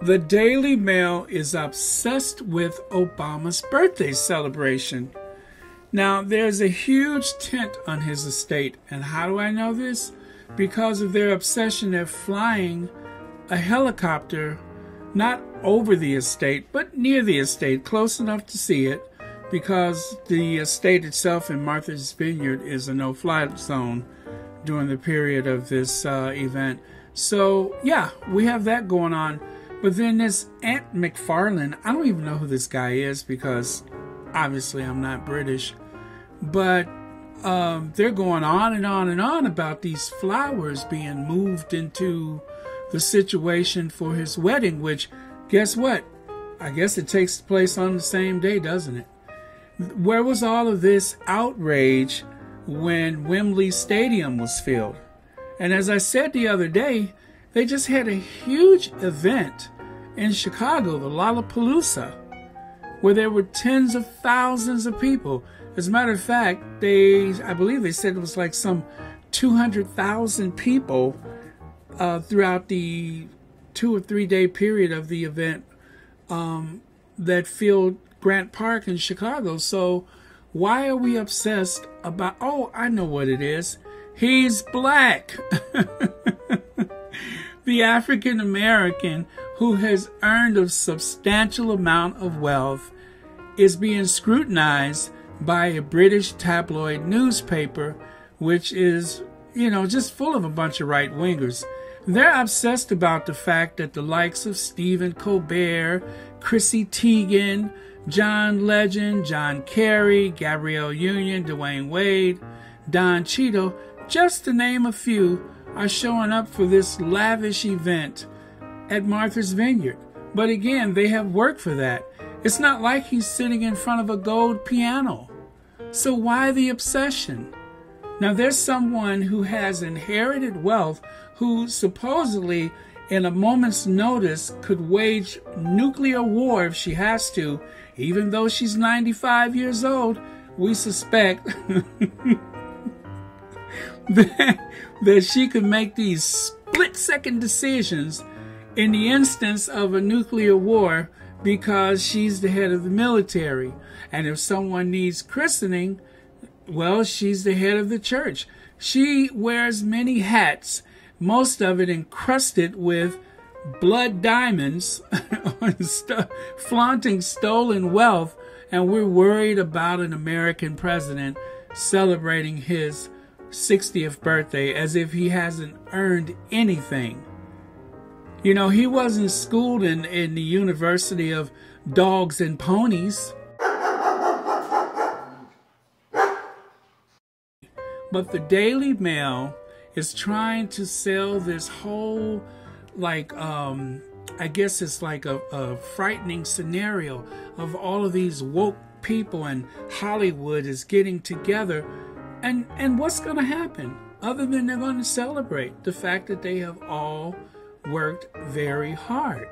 The Daily Mail is obsessed with Obama's birthday celebration. Now, there's a huge tent on his estate, and how do I know this? Because of their obsession. They're flying a helicopter not over the estate, but near the estate, close enough to see it, because the estate itself in Martha's Vineyard is a no-fly zone during the period of this event. So, yeah, we have that going on. But then this Aunt McFarlane, I don't even know who this guy is because obviously I'm not British. But they're going on and on and on about these flowers being moved into the situation for his wedding, which, guess what? I guess it takes place on the same day, doesn't it? Where was all of this outrage when Wembley Stadium was filled? And as I said the other day, they just had a huge event in Chicago, the Lollapalooza, where there were tens of thousands of people. As a matter of fact, I believe they said it was like some 200,000 people throughout the 2 or 3 day period of the event that filled Grant Park in Chicago. So why are we obsessed about, oh, I know what it is. He's black. The African American who has earned a substantial amount of wealth is being scrutinized by a British tabloid newspaper, which is, just full of a bunch of right-wingers. They're obsessed about the fact that the likes of Stephen Colbert, Chrissy Teigen, John Legend, John Kerry, Gabrielle Union, Dwayne Wade, Don Cheadle, just to name a few, are showing up for this lavish event at Martha's Vineyard. But again, they have worked for that. It's not like he's sitting in front of a gold piano. So why the obsession? Now, there's someone who has inherited wealth who supposedly, in a moment's notice, could wage nuclear war if she has to. Even though she's 95 years old, we suspect that she could make these split-second decisions in the instance of a nuclear war because she's the head of the military. And if someone needs christening, well, she's the head of the church. She wears many hats, most of it encrusted with blood diamonds, flaunting stolen wealth, and we're worried about an American president celebrating his 60th birthday as if he hasn't earned anything. He wasn't schooled in the University of Dogs and Ponies. But the Daily Mail is trying to sell this whole, I guess it's like a frightening scenario of all of these woke people, and Hollywood is getting together. And what's going to happen other than they're going to celebrate the fact that they have all worked very hard.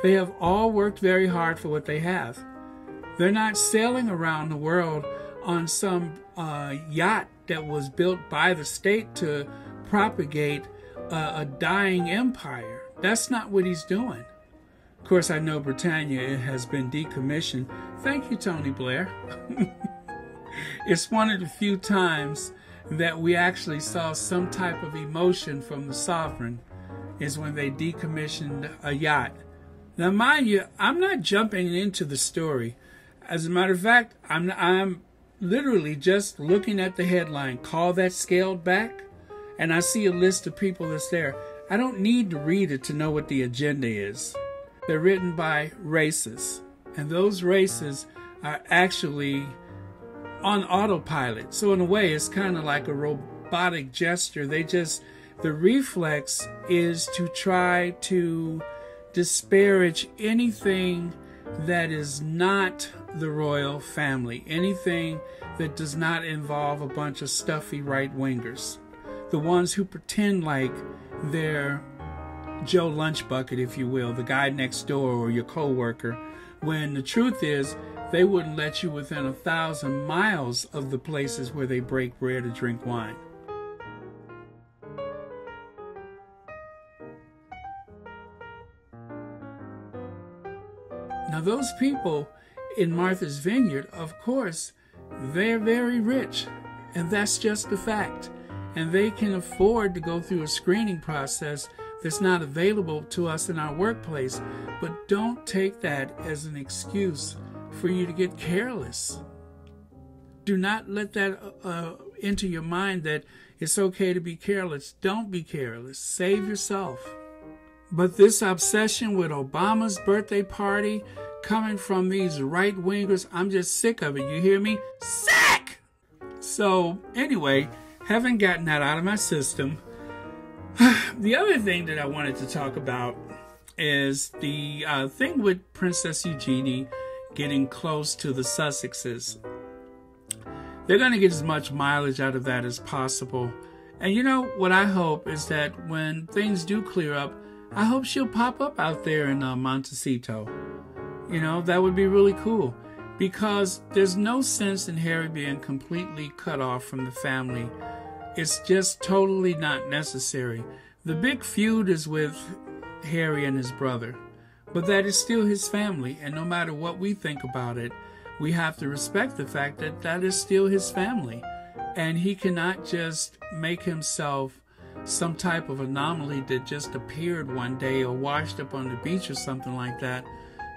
They have all worked very hard for what they have. They're not sailing around the world on some yacht that was built by the state to propagate a dying empire. That's not what he's doing. Of course, I know Britannia has been decommissioned. Thank you, Tony Blair. It's one of the few times that we actually saw some type of emotion from the sovereign, is when they decommissioned a yacht. Now, mind you, I'm not jumping into the story. As a matter of fact, I'm literally just looking at the headline, "Call that scaled back?" And I see a list of people that's there. I don't need to read it to know what the agenda is. They're written by racists, and those races are actually on autopilot. So in a way, it's kind of like a robotic gesture. The reflex is to try to disparage anything that is not the royal family, anything that does not involve a bunch of stuffy right-wingers, the ones who pretend like they're Joe Lunchbucket, if you will, the guy next door or your co-worker, when the truth is they wouldn't let you within 1,000 miles of the places where they break bread or drink wine. Now, those people in Martha's Vineyard, of course, they're very rich, and that's just the fact. And they can afford to go through a screening process that's not available to us in our workplace. But don't take that as an excuse for you to get careless. Do not let that into your mind that it's okay to be careless. Don't be careless. Save yourself. But this obsession with Obama's birthday party coming from these right-wingers, I'm just sick of it. You hear me? Sick! So, anyway, having gotten that out of my system, the other thing that I wanted to talk about is the thing with Princess Eugenie getting close to the Sussexes. They're going to get as much mileage out of that as possible. And you know, what I hope is that when things do clear up, I hope she'll pop up out there in Montecito. You know, that would be really cool. Because there's no sense in Harry being completely cut off from the family. It's just totally not necessary. The big feud is with Harry and his brother. But that is still his family. And no matter what we think about it, we have to respect the fact that that is still his family. And he cannot just make himself some type of anomaly that just appeared one day or washed up on the beach or something like that.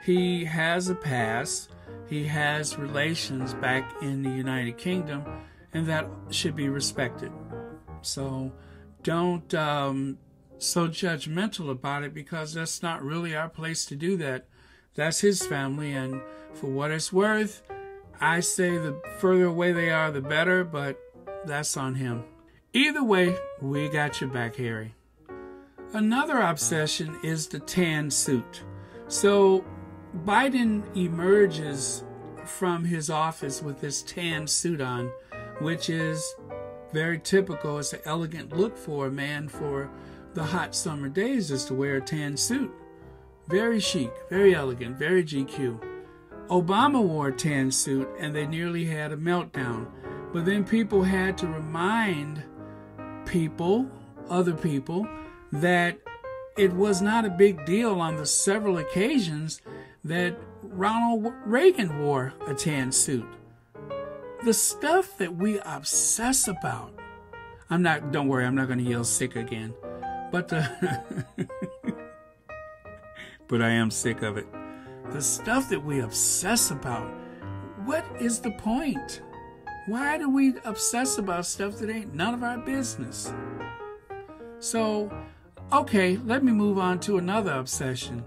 He has a past. He has relations back in the United Kingdom, and that should be respected. So don't so judgmental about it, because that's not really our place to do that. That's his family, and for what it's worth, I say the further away they are, the better, but that's on him. Either way, we got your back, Harry. Another obsession is the tan suit. So Biden emerges from his office with this tan suit on, which is very typical. It's an elegant look for a man for the hot summer days, is to wear a tan suit. Very chic, very elegant, very GQ. Obama wore a tan suit and they nearly had a meltdown. But then people had to remind other people, that it was not a big deal on the several occasions that Ronald Reagan wore a tan suit. The stuff that we obsess about. Don't worry, I'm not going to yell sick again. But but I am sick of it. The stuff that we obsess about. What is the point? Why do we obsess about stuff that ain't none of our business? So, okay, let me move on to another obsession.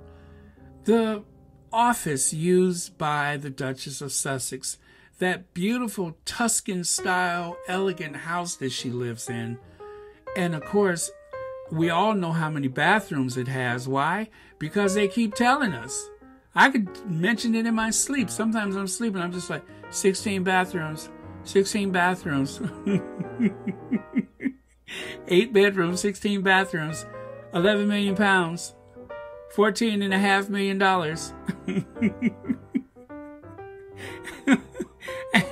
The office used by the Duchess of Sussex, that beautiful Tuscan-style, elegant house that she lives in. And of course, we all know how many bathrooms it has. Why? Because they keep telling us. I could mention it in my sleep. Sometimes I'm sleeping, I'm just like, 16 bathrooms. 16 bathrooms. 8 bedrooms, 16 bathrooms, 11 million pounds, $14.5 million.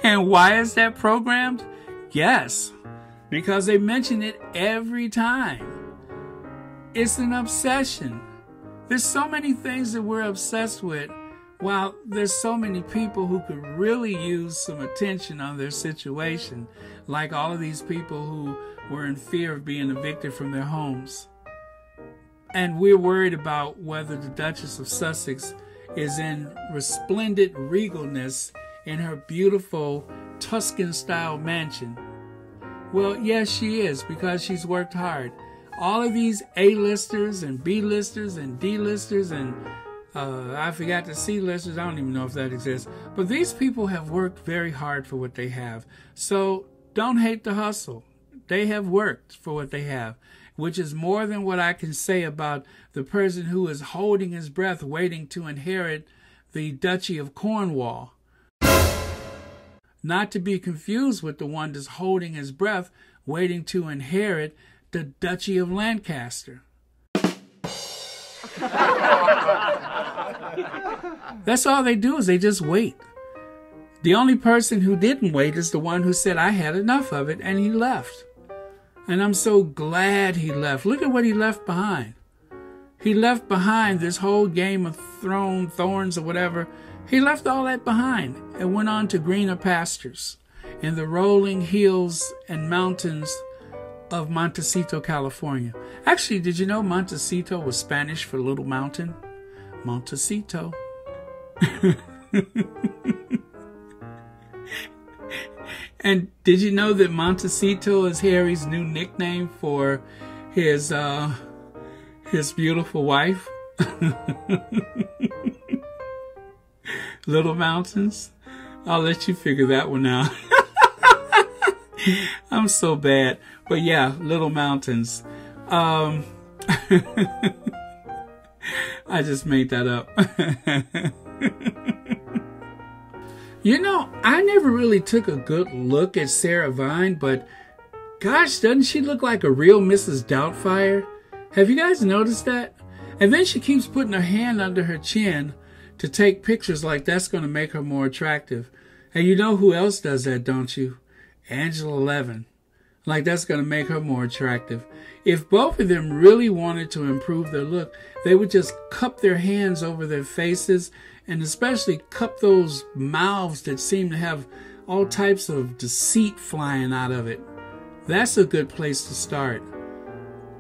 And why is that programmed? Yes, because they mention it every time. It's an obsession. There's so many things that we're obsessed with, while there's so many people who could really use some attention on their situation, like all of these people who were in fear of being evicted from their homes. And we're worried about whether the Duchess of Sussex is in resplendent regalness in her beautiful Tuscan-style mansion. Well, yes, she is, because she's worked hard. All of these A-listers and B-listers and D-listers and I forgot the C-listers. I don't even know if that exists. But these people have worked very hard for what they have. So don't hate the hustle. They have worked for what they have, which is more than what I can say about the person who is holding his breath waiting to inherit the Duchy of Cornwall. Not to be confused with the one that's holding his breath waiting to inherit the Duchy of Lancaster. That's all they do, is they just wait. The only person who didn't wait is the one who said, I had enough of it, and he left. And I'm so glad he left. Look at what he left behind. He left behind this whole Game of Thorns or whatever. He left all that behind and went on to greener pastures in the rolling hills and mountains of Montecito, California. Actually, did you know Montecito was Spanish for little mountain? Montecito. And did you know that Montecito is Harry's new nickname for his beautiful wife? Little Mountains. I'll let you figure that one out. I'm so bad. But yeah, Little Mountains. I just made that up. You know, I never really took a good look at Sarah Vine, but gosh, doesn't she look like a real Mrs. Doubtfire? Have you guys noticed that? And then she keeps putting her hand under her chin to take pictures like that's going to make her more attractive. And you know who else does that, don't you? Angela Levin. Like that's going to make her more attractive. If both of them really wanted to improve their look, they would just cup their hands over their faces and especially cup those mouths that seem to have all types of deceit flying out of it. That's a good place to start.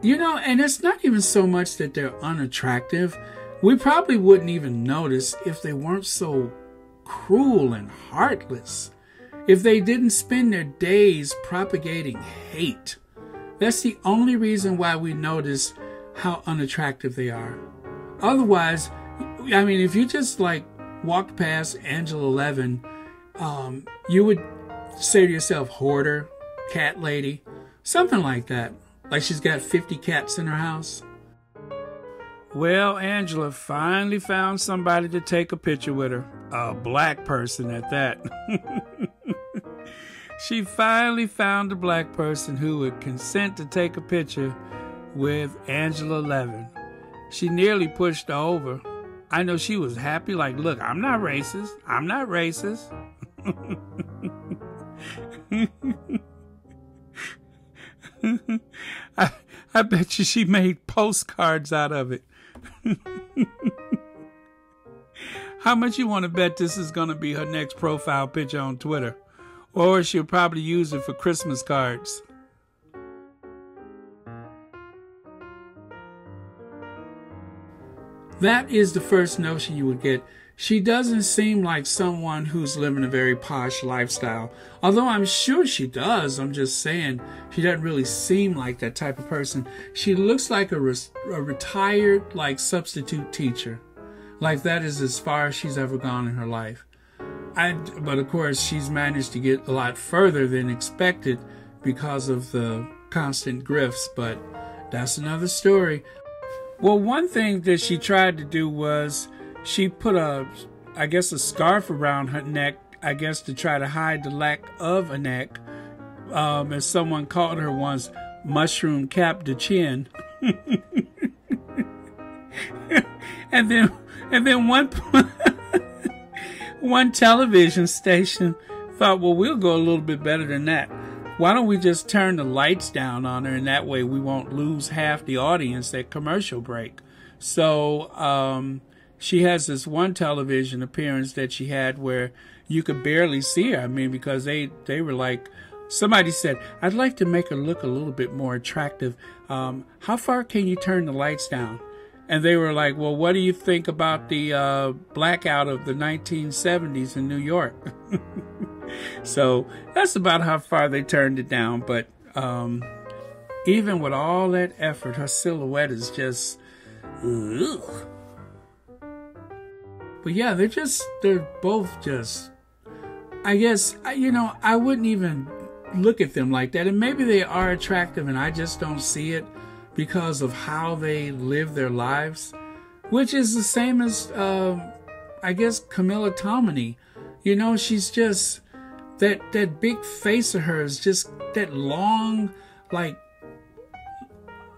You know, and it's not even so much that they're unattractive. We probably wouldn't even notice if they weren't so cruel and heartless. If they didn't spend their days propagating hate. That's the only reason why we notice how unattractive they are. Otherwise, I mean, if you just like walked past Angela Levin, you would say to yourself, hoarder, cat lady, something like that. Like she's got 50 cats in her house. Well, Angela finally found somebody to take a picture with her. A black person at that. She finally found a black person who would consent to take a picture with Angela Levin. She nearly pushed her over. I know she was happy, like, look, I'm not racist. I'm not racist. I bet you she made postcards out of it. How much you want to bet this is going to be her next profile picture on Twitter? Or she'll probably use it for Christmas cards. That is the first notion you would get. She doesn't seem like someone who's living a very posh lifestyle. Although I'm sure she does. I'm just saying she doesn't really seem like that type of person. She looks like a retired like substitute teacher. Like that is as far as she's ever gone in her life. But of course she's managed to get a lot further than expected because of the constant grifts. But that's another story. Well, one thing that she tried to do was she put a scarf around her neck, I guess to try to hide the lack of a neck. As someone called her once, mushroom cap de chin. and then one television station thought, well, we'll go a little bit better than that. Why don't we just turn the lights down on her, and that way we won't lose half the audience at commercial break. So she has this one television appearance that she had where you could barely see her. I mean, because they were like, somebody said, I'd like to make her look a little bit more attractive. How far can you turn the lights down? And they were like, well, what do you think about the blackout of the 1970s in New York? So that's about how far they turned it down. But even with all that effort, her silhouette is just... ugh. But yeah, they're both just... I guess, I wouldn't even look at them like that. And maybe they are attractive and I just don't see it because of how they live their lives. Which is the same as, I guess, Camilla Tominey. She's just... That big face of hers, just that long, like,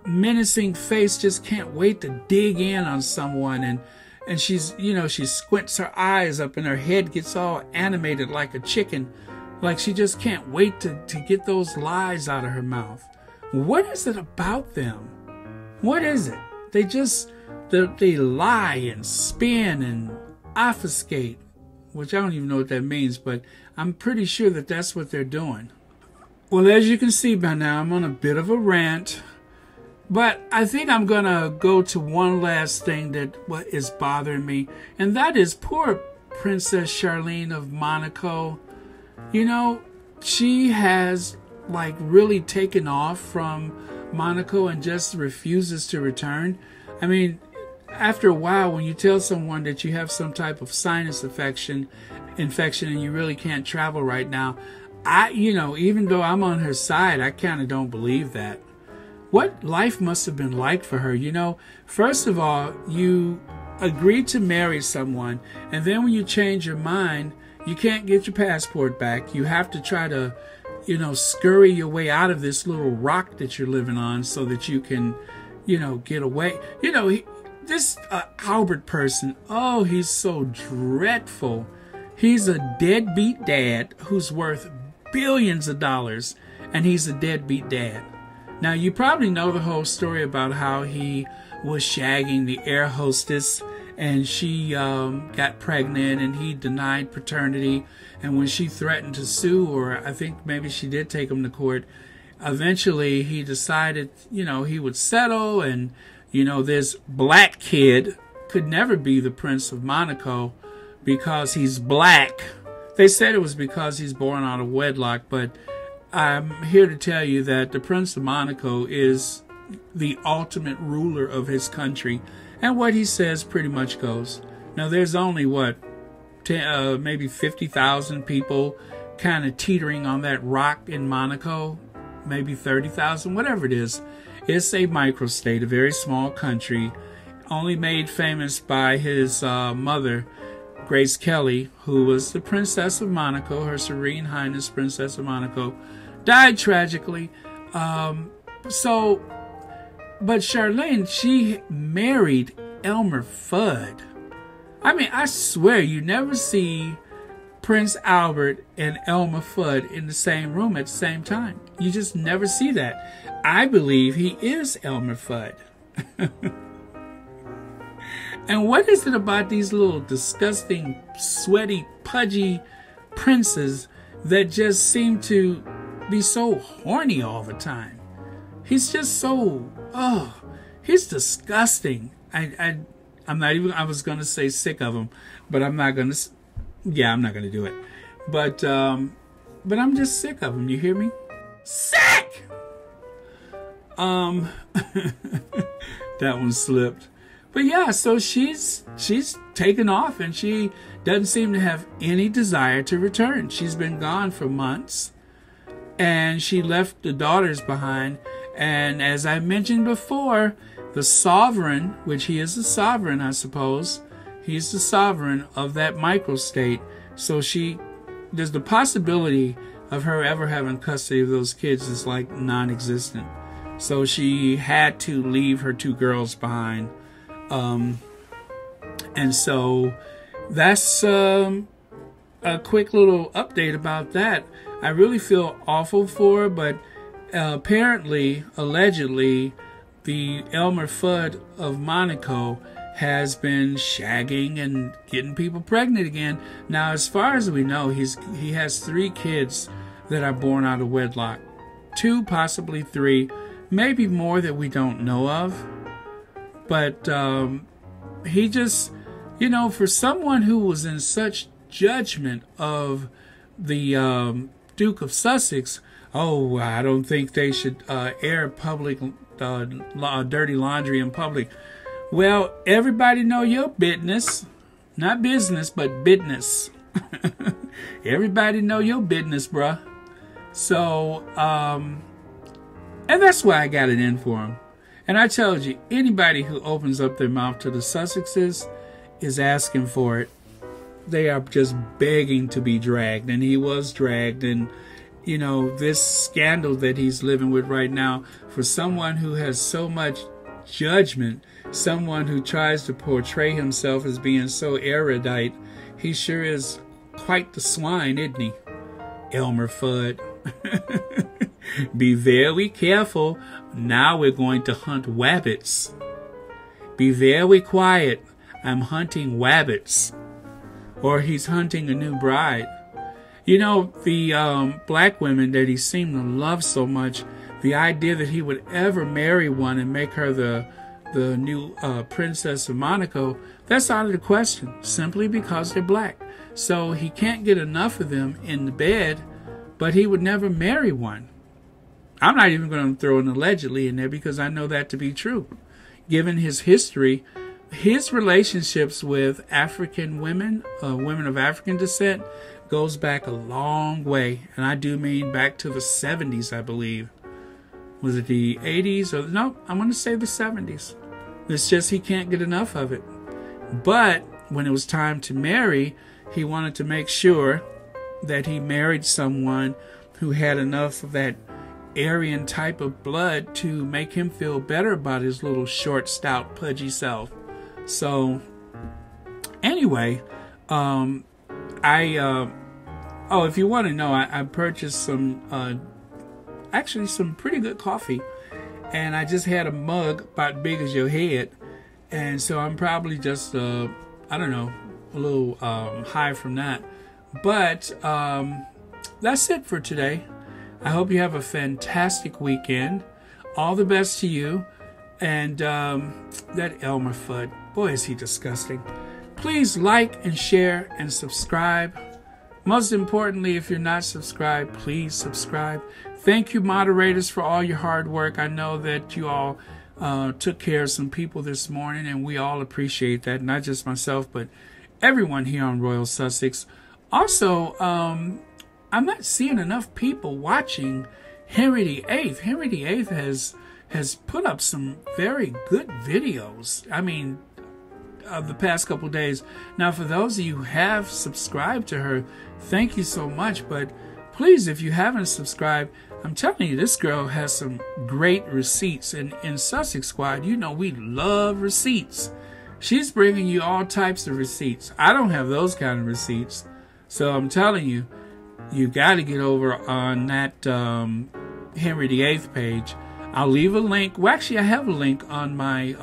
menacing face, just can't wait to dig in on someone. And she's, she squints her eyes up and her head gets all animated like a chicken. Like she just can't wait to get those lies out of her mouth. What is it about them? What is it? they lie and spin and obfuscate, which I don't even know what that means, but I'm pretty sure that that's what they're doing. Well, as you can see by now, I'm on a bit of a rant, but I think I'm going to go to one last thing that is bothering me, and that is poor Princess Charlene of Monaco. You know, she has like really taken off from Monaco and just refuses to return. I mean, after a while, when you tell someone that you have some type of sinus infection and you really can't travel right now, even though I'm on her side, I kind of don't believe that. What life must have been like for her, First of all, you agreed to marry someone, and then when you change your mind, you can't get your passport back. You have to try to, scurry your way out of this little rock that you're living on so that you can, get away. This Albert person, oh, he's so dreadful. He's a deadbeat dad who's worth billions of dollars, and he's a deadbeat dad. Now, you probably know the whole story about how he was shagging the air hostess, and she got pregnant, and he denied paternity. And when she threatened to sue, or I think maybe she did take him to court, eventually he decided, he would settle. And, this black kid could never be the Prince of Monaco because he's black. They said it was because he's born out of wedlock, but I'm here to tell you that the Prince of Monaco is the ultimate ruler of his country, and what he says pretty much goes. Now, there's only, maybe 50,000 people kind of teetering on that rock in Monaco, maybe 30,000, whatever it is. It's a microstate, a very small country, only made famous by his mother, Grace Kelly, who was the Princess of Monaco, Her Serene Highness Princess of Monaco, died tragically. But Charlene, she married Elmer Fudd. I mean, I swear you never see Prince Albert and Elmer Fudd in the same room at the same time. You just never see that. I believe he is Elmer Fudd. And what is it about these little disgusting, sweaty, pudgy princes that just seem to be so horny all the time? He's just so, he's disgusting. I'm not even, I was going to say sick of him, but I'm not going to, I'm not going to do it. But I'm just sick of him. You hear me? Sick! That one slipped. But yeah, so she's taken off, and she doesn't seem to have any desire to return. She's been gone for months, and she left the daughters behind. And as I mentioned before, the sovereign, which he is the sovereign, I suppose, he's the sovereign of that microstate. So there's the possibility of her ever having custody of those kids is like non-existent. So she had to leave her two girls behind. And so that's a quick little update about that. I really feel awful for her, but apparently, allegedly, the Elmer Fudd of Monaco has been shagging and getting people pregnant again. Now, as far as we know, he has 3 kids that are born out of wedlock. 2, possibly 3, maybe more that we don't know of. But he just, for someone who was in such judgment of the Duke of Sussex, I don't think they should air public dirty laundry in public. Well, everybody know your business. Not business, but business. Everybody know your business, bruh. So, and that's why I got it in for him. And I told you, anybody who opens up their mouth to the Sussexes is asking for it. They are just begging to be dragged. And he was dragged. And, this scandal that he's living with right now, for someone who has so much judgment, someone who tries to portray himself as being so erudite, he sure is quite the swine, isn't he? Elmer Fudd. Be very careful. Now we're going to hunt wabbits. Be very quiet. I'm hunting wabbits. Or he's hunting a new bride. You know, the black women that he seemed to love so much, the idea that he would ever marry one and make her the new princess of Monaco, that's out of the question, simply because they're black. So he can't get enough of them in the bed, but he would never marry one. I'm not even going to throw an allegedly in there because I know that to be true. Given his history, his relationships with African women, women of African descent, goes back a long way. And I do mean back to the 70s, I believe. Was it the 80s? Or no, I'm going to say the 70s. It's just he can't get enough of it. But when it was time to marry, he wanted to make sure that he married someone who had enough of that Aryan type of blood to make him feel better about his little short, stout, pudgy self. So, anyway, if you want to know, I purchased some, actually some pretty good coffee, and I just had a mug about big as your head, and so I'm probably just, I don't know, a little high from that, but that's it for today. I hope you have a fantastic weekend. All the best to you. And that Elmer Fudd, boy, is he disgusting. Please like and share and subscribe. Most importantly, if you're not subscribed, please subscribe. Thank you, moderators, for all your hard work. I know that you all took care of some people this morning, and we all appreciate that. Not just myself, but everyone here on Royal Sussex. Also, I'm not seeing enough people watching Henry VIII. Henry VIII has put up some very good videos. I mean, of the past couple days. Now, for those of you who have subscribed to her, thank you so much. But please, if you haven't subscribed, I'm telling you, this girl has some great receipts. And in Sussex Squad, you know we love receipts. She's bringing you all types of receipts. I don't have those kind of receipts. So I'm telling you, you got to get over on that Henry VIII page. I'll leave a link. Well, actually, I have a link on my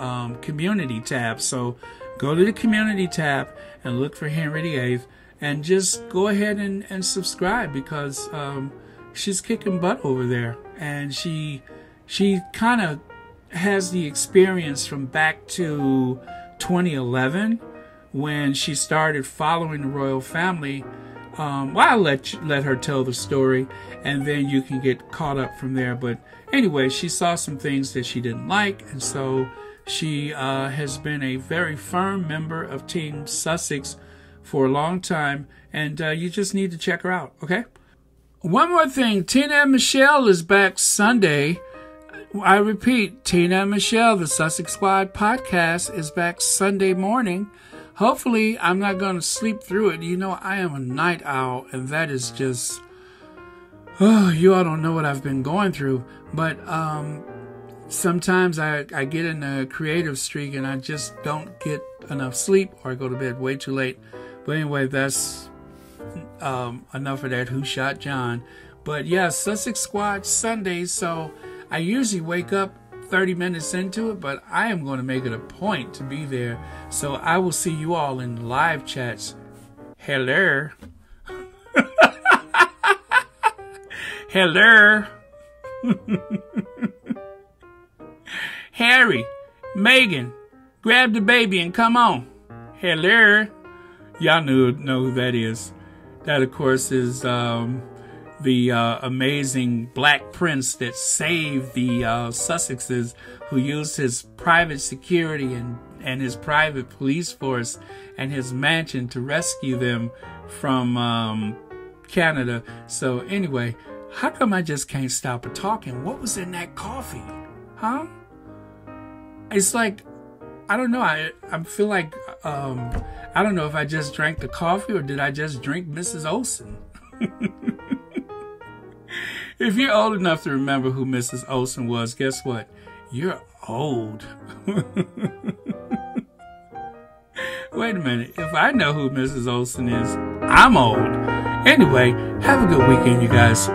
community tab. So go to the community tab and look for Henry VIII. And just go ahead and subscribe, because she's kicking butt over there. And she kind of has the experience from back to 2011 when she started following the royal family. Well, I'll let her tell the story, and then you can get caught up from there. But anyway, she saw some things that she didn't like, and so she has been a very firm member of Team Sussex for a long time, and you just need to check her out, okay? One more thing, Tina and Michelle is back Sunday. I repeat, Tina and Michelle, the Sussex Squad podcast, is back Sunday morning. Hopefully, I'm not going to sleep through it. You know, I am a night owl, and that is just... Oh, you all don't know what I've been going through. But sometimes I get in a creative streak, and I just don't get enough sleep, or I go to bed way too late. But anyway, that's enough of that Who Shot John. But yeah, Sussex Squad Sunday, so I usually wake up 30 minutes into it, but I am going to make it a point to be there. So I will see you all in live chats. Hello. Hello. Harry, Meghan, grab the baby and come on. Hello. Y'all know who that is. That, of course, is the amazing black prince that saved the Sussexes, who used his private security and his private police force and his mansion to rescue them from Canada. So anyway, how come I just can't stop talking? What was in that coffee? Huh? It's like, I don't know. I feel like, I don't know if I just drank the coffee or did I just drink Mrs. Olsen? If you're old enough to remember who Mrs. Olsen was, guess what? You're old. Wait a minute. If I know who Mrs. Olsen is, I'm old. Anyway, have a good weekend, you guys.